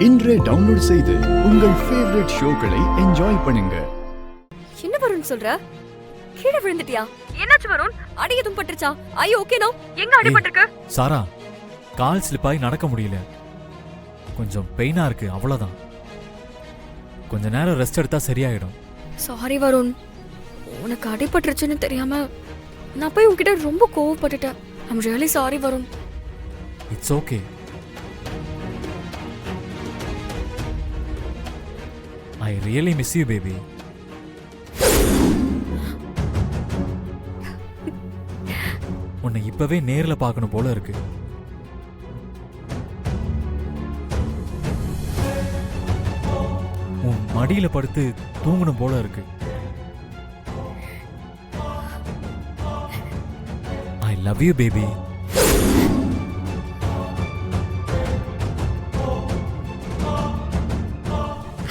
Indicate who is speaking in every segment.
Speaker 1: இன்றே டவுன்லோட் செய்து உங்கள் ஃபேவரட் ஷோக்களை என்ஜாய் பண்ணுங்க.
Speaker 2: என்ன வருண் சொல்ற? கீழே விழுந்துட்டியா? என்னாச்சு வருண்? அடி எதுவும் பட்டுருச்சா? ஐயோ ஓகேனோ? எங்க அடிபட்டிருக்கு?
Speaker 3: சாரா, கால் ஸ்லிப்பாய் நடக்க முடியல. கொஞ்சம் பெயினா இருக்கு, அவ்வளவுதான். கொஞ்ச நேரம் ரெஸ்ட் எடுத்தா சரியாயிடும்.
Speaker 2: சாரி வருண், உனக்கு அடிபட்டுருச்சுன்னு தெரியாம நான் போய் உன்கிட்ட ரொம்ப கோவப்பட்டுட்டேன். I'm really sorry Varun.
Speaker 3: It's okay. I really miss you, baby. உன்னை இப்பவே நேர்ல பார்க்கணும் போல இருக்கு. உன் மடியில படுத்து தூங்கணும் போல இருக்கு. I love you, baby.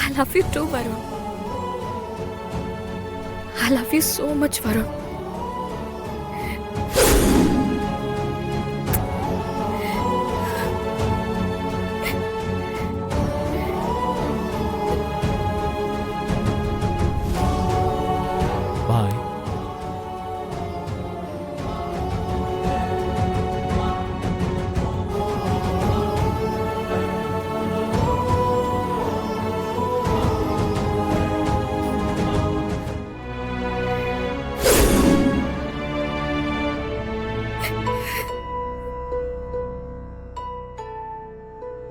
Speaker 2: I love you too, Varun. I love you so much, Varun.
Speaker 3: Bye.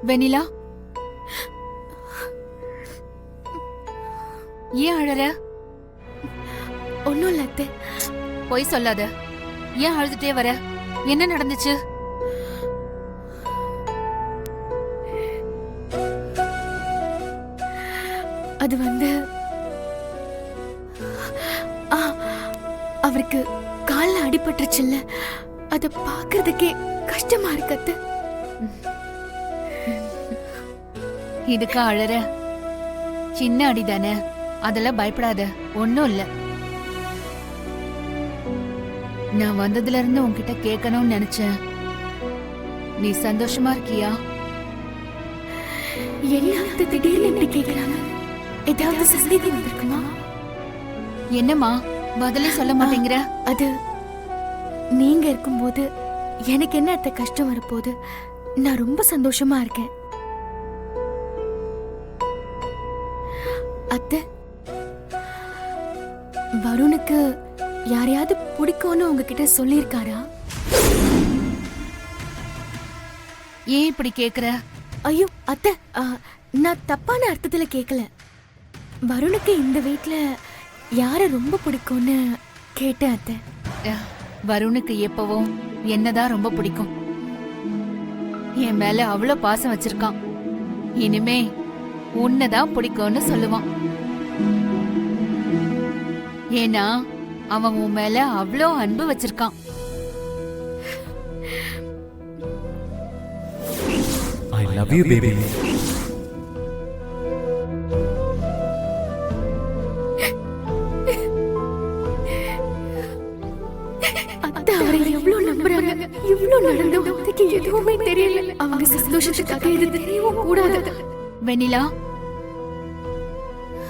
Speaker 4: வெண்ணிலா, ஏன் அழற?
Speaker 2: ஒன்னும் இல்ல அத்தை.
Speaker 4: பொய் சொல்லாத. ஏன் அழுதுட்டே வர? என்ன நடந்துச்சு?
Speaker 2: அது வந்து அவருக்கு கால்ல அடிபட்டுருச்சுல்ல, அத பாக்குறதுக்கே கஷ்டமா இருக்கு அத்தை.
Speaker 4: இதுக்கா அழற? சின்ன அடிதானே, அதெல்லாம் பயப்படாத, ஒன்னும் இல்ல. நான் வந்ததுல இருந்து உன்கிட்ட கேட்கணும்னு நினைச்சேன். நீ சந்தோஷமா இருக்கியா?
Speaker 2: என்ன திடீர்னு இப்படி கேக்குறாங்க? ஏதாவது சந்தேகம் வந்திருக்குமா?
Speaker 4: என்னம்மா பதிலே சொல்ல மாட்டேங்கிற?
Speaker 2: அது நீங்க இருக்கும்போது எனக்கு என்ன அத்தை கஷ்டம் வரப்போகுது? நான் ரொம்ப சந்தோஷமா இருக்கேன் அத்தை. வருணுக்கு யாரையாவது பிடிக்கும்னு உங்ககிட்ட சொல்லியிருக்காரா?
Speaker 4: ஏன் இப்படி கேக்குற?
Speaker 2: ஐயோ அத்தை, நான் தப்பான அர்த்தத்துல கேக்கல. வருணுக்கு இந்த வீட்ல யார ரொம்ப பிடிக்கும்னு கேட்டேன் அத்தை.
Speaker 4: வருணுக்கு எப்பவும் என்னதான் ரொம்ப பிடிக்கும். என் மேல அவ்வளவு பாசம் வச்சிருக்கான். இனிமே உன்னதான் பிடிக்கும்னு சொல்லுவான். ஏன்னா அவன் உன் மேல அவ்வளோ அன்பு வச்சிருக்கான்.
Speaker 3: I love you, baby.
Speaker 2: அத்தை அவரை எவ்வளவு நம்புறாங்க. இவ்வளவு நடந்தும் அத்தைக்கு எதுவுமே தெரியல. அவங்க சந்தோஷத்துக்காக இது தெரியவும் கூடாது.
Speaker 4: வெண்ணிலா,